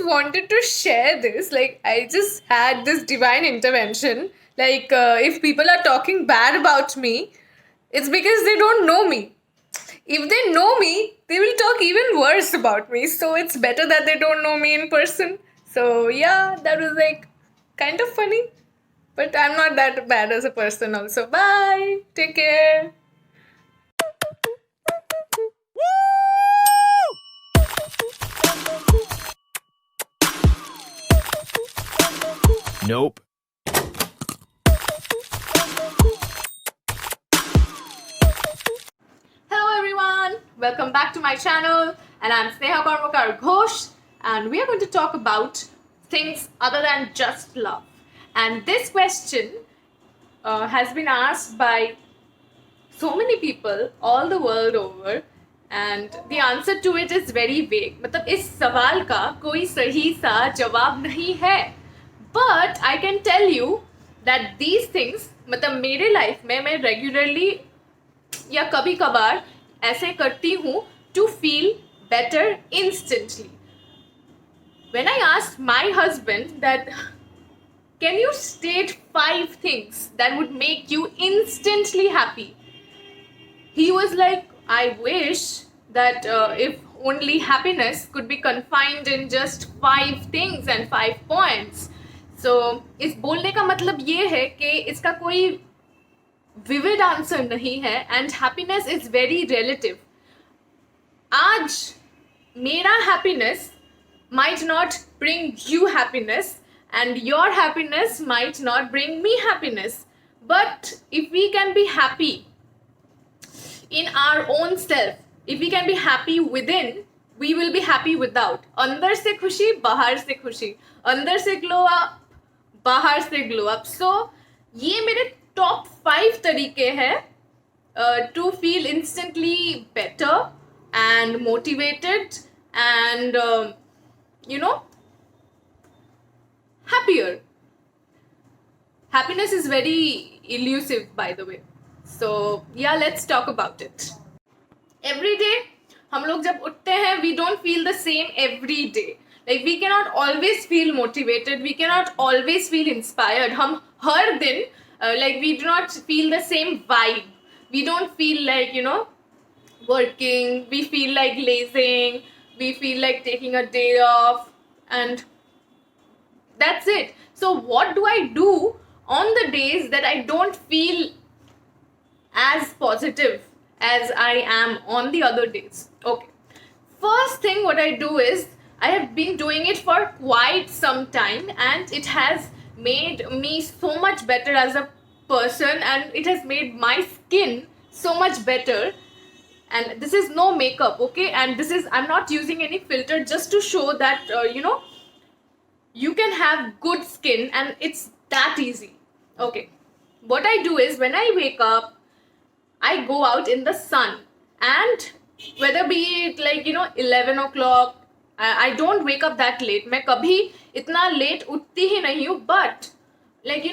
wanted to share this. Like, I just had this divine intervention. Like, if people are talking bad about me, it's because they don't know me. If they know me, they will talk even worse about me. So it's better that they don't know me in person. So yeah, that was like kind of funny. But I'm not that bad as a person also. Bye. Take care. Nope. Hello everyone, welcome back to my channel, and I'm Sneha Karmakar Ghosh, and we are going to talk about things other than just love. And this question has been asked by so many people all the world over, and the answer to it is very vague. मतलब इस सवाल का कोई सही सा जवाब नहीं है. But I can tell you that these things, मतलब मेरे लाइफ में मैं रेगुलरली या कभी कभार ऐसे करती हूँ to feel better instantly. When I asked my husband that, can you state 5 things that would make you instantly happy? He was like, I wish that if only happiness could be confined in just 5 things and 5 points. So, इस बोलने का मतलब ये है कि इसका कोई vivid answer नहीं है, and happiness is very relative. आज मेरा happiness might not bring you happiness, and your happiness might not bring me happiness. But if we can be happy in our own self, if we can be happy within, we will be happy without. अंदर से खुशी, बाहर से खुशी. अंदर से glow up, बाहर से glow up. So ये मेरे top 5 तरीके हैं to feel instantly better and motivated and happier. Happiness is very elusive, by the way. So yeah, let's talk about it. Every day हम लोग जब उठते हैं, we don't feel the same every day. Like we cannot always feel motivated, we cannot always feel inspired. हम हर दिन like we do not feel the same vibe. We don't feel like working. We feel like lazing. We feel like taking a day off, and that's it. So what do I do on the days that I don't feel as positive as I am on the other days? Okay. First thing what I do is, I have been doing it for quite some time, and it has made me so much better as a person, and it has made my skin so much better. And this is no makeup, okay? And this is, I'm not using any filter, just to show that you can have good skin, and it's that easy. Okay, what I do is, when I wake up, I go out in the sun, and whether be it like 11 o'clock, I don't wake up that late. मैं कभी इतना late उठती ही नहीं हूँ, but like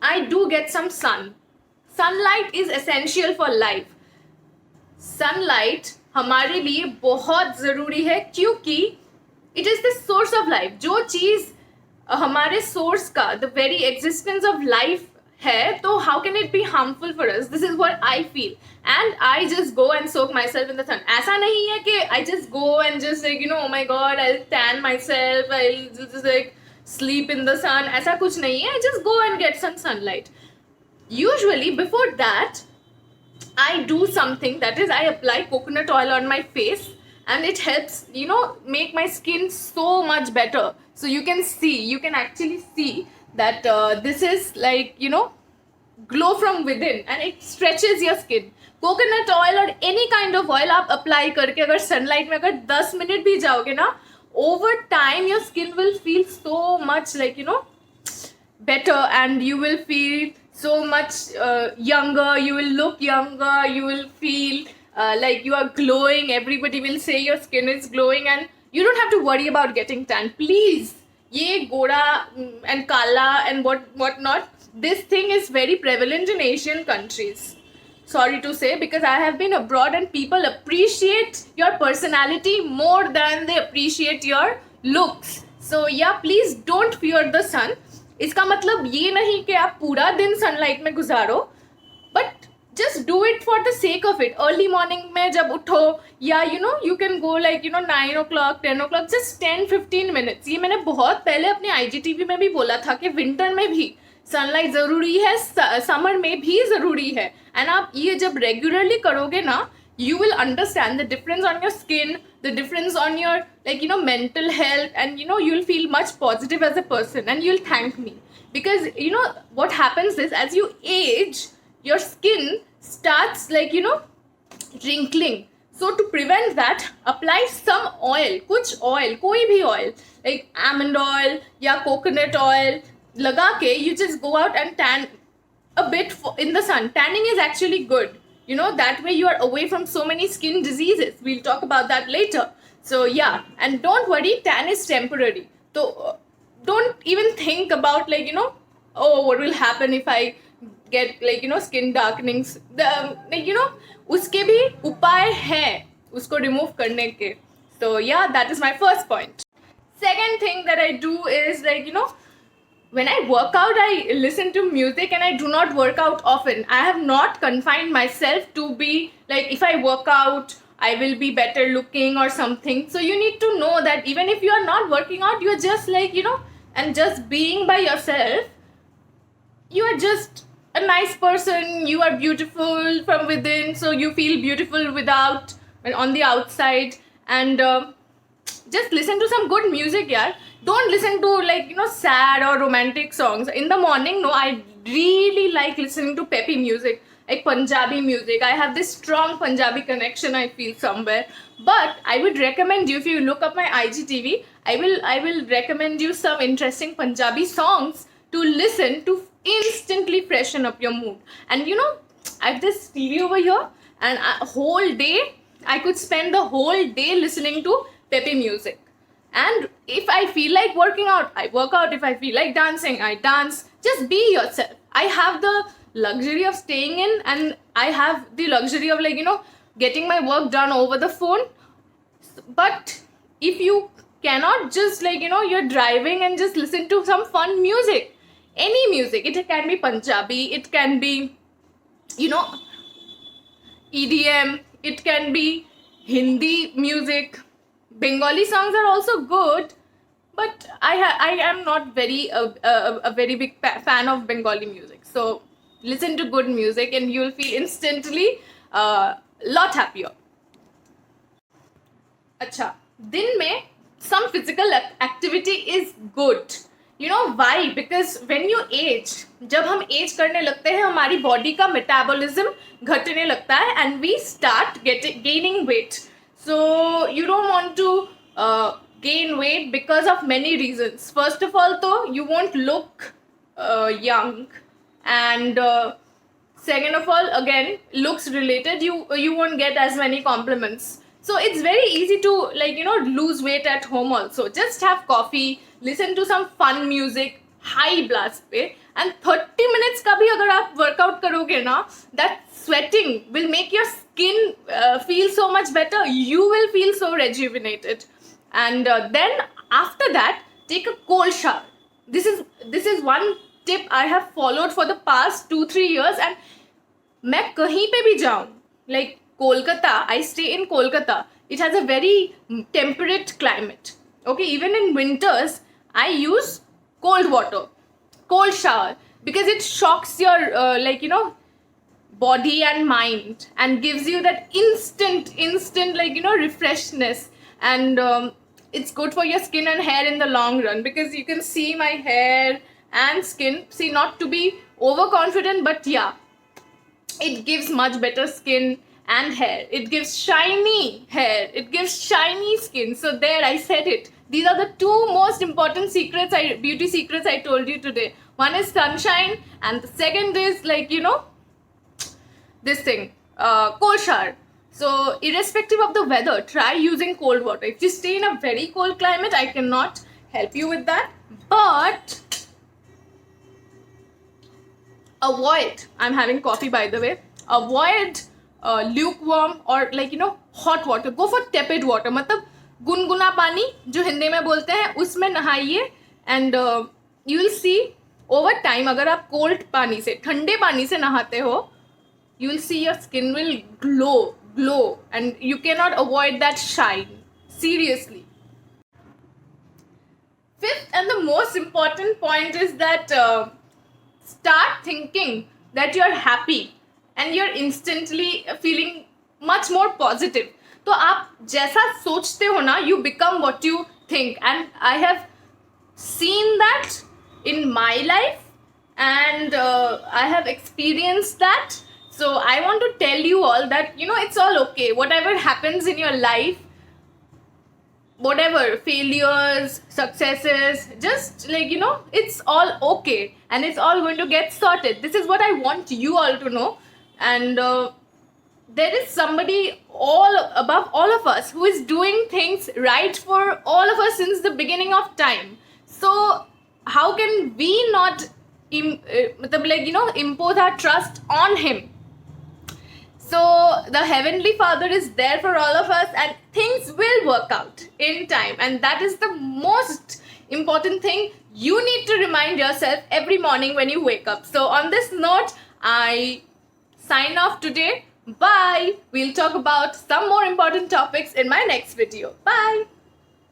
I do get some sun. Sunlight is essential for life. Sunlight हमारे लिए बहुत ज़रूरी है, क्योंकि it is the source of life. जो चीज़ हमारे source का, the very existence of life है, तो how can it be harmful for us? This is what I feel, and I just go and soak myself in the sun. ऐसा नहीं है कि I just go and just like oh my god, I'll tan myself, I'll just like sleep in the sun. ऐसा कुछ नहीं है. I just go and get some sunlight. Usually before that, I do something, that is, I apply coconut oil on my face, and it helps make my skin so much better. So you can actually see that this is like glow from within, and it stretches your skin. Coconut oil or any kind of oil आप apply करके अगर sunlight में अगर 10 minute भी जाओगे ना, over time your skin will feel so much like better, and you will feel so much younger. You will look younger, you will feel like you are glowing. Everybody will say your skin is glowing, and you don't have to worry about getting tan. Please, ye goda and kala and what not, this thing is very prevalent in Asian countries. Sorry to say, because I have been abroad, and people appreciate your personality more than they appreciate your looks. So yeah, please don't fear the sun. इसका मतलब ये नहीं कि आप पूरा दिन sunlight में गुजारो, but just do it for the sake of it. Early morning में जब उठो, या you can go like 9 o'clock 10 o'clock, just 10-15 minutes. ये मैंने बहुत पहले अपने IGTV में भी बोला था कि विंटर में भी सनलाइट ज़रूरी है, समर में भी ज़रूरी है. एंड आप ये जब रेगुलरली करोगे ना, you will understand the difference on your skin, the difference on your mental health, and you'll feel much positive as a person, and you'll thank me. Because what happens is, as you age, your skin starts wrinkling. So to prevent that, apply some oil, kuch oil, koi bhi oil, like almond oil ya coconut oil, laga ke you just go out and tan a bit in the sun. Tanning is actually good. That way you are away from so many skin diseases. We'll talk about that later. So yeah, and don't worry, tan is temporary. So don't even think about oh, what will happen if I get skin darkenings. उसके भी उपाय है उसको remove करने के. So yeah, that is my first point. Second thing that I do is when I work out, I listen to music, and I do not work out often. I have not confined myself to be if I work out, I will be better looking or something. So you need to know that even if you are not working out, you are just and just being by yourself, you are just a nice person. You are beautiful from within, so you feel beautiful without and on the outside. And just listen to some good music, yaar. Don't listen to sad or romantic songs in the morning. No, I really like listening to peppy music, like Punjabi music. I have this strong Punjabi connection, I feel, somewhere. But I would recommend you, if you look up my IGTV, I will recommend you some interesting Punjabi songs to listen to instantly freshen up your mood. And I have this TV over here, and a whole day I could spend the whole day listening to peppy music. And if I feel like working out, I work out. If I feel like dancing, I dance. Just be yourself. I have the luxury of staying in, and I have the luxury of getting my work done over the phone. But if you cannot just you're driving and just listen to some fun music, any music, it can be Punjabi, it can be EDM, it can be Hindi music. Bengali songs are also good, but I am not a very big fan of Bengali music. So listen to good music, and you'll feel instantly lot happier. अच्छा, दिन में some physical activity is good. Why? Because when you age, जब हम age करने लगते हैं, हमारी body का metabolism घटने लगता है, and we start gaining weight. So you don't want to gain weight because of many reasons. First of all, though, you won't look young, and second of all, again, looks related, you won't get as many compliments. So it's very easy to lose weight at home also. Just have coffee, listen to some fun music, high blast पे, and 30 minutes का भी अगर आप workout करोगे ना, that sweating will make your skin feel so much better. You will feel so rejuvenated. And then after that, take a cold shower. This is one tip I have followed for the past 2-3 years, and मैं कहीं पे भी जाऊँ, like Kolkata, I stay in Kolkata. It has a very temperate climate. Okay, even in winters, I use cold water, cold shower, because it shocks your body and mind, and gives you that instant refreshness. And it's good for your skin and hair in the long run, because you can see my hair and skin. See, not to be overconfident, but yeah, it gives much better skin and hair. It gives shiny hair. It gives shiny skin. So there, I said it. These are the two most important beauty secrets I told you today. One is sunshine, and the second is this thing, cold shower. So irrespective of the weather, try using cold water. If you stay in a very cold climate, I cannot help you with that. But avoid, I'm having coffee by the way, avoid lukewarm or hot water. Go for tepid water. मतलब गुनगुना पानी जो हिंदी में बोलते हैं उसमें नहाइए and you will see over time अगर आप कोल्ड पानी से, ठंडे पानी से नहाते हो, you will see your skin will glow and you cannot avoid that shine. Seriously. Fifth and the most important point is that start thinking that you're happy and you're instantly feeling much more positive. तो आप जैसा सोचते हो ना, you become what you think, and I have seen that in my life and I have experienced that. So I want to tell you all that, you know, it's all okay. Whatever happens in your life, whatever failures, successes, just like, you know, it's all okay and it's all going to get sorted. This is what I want you all to know. And there is somebody all above all of us who is doing things right for all of us since the beginning of time. So how can we not impose our trust on him? So the Heavenly Father is there for all of us and things will work out in time, and that is the most important thing you need to remind yourself every morning when you wake up. So on this note, I sign off today. Bye. We'll talk about some more important topics in my next video. Bye.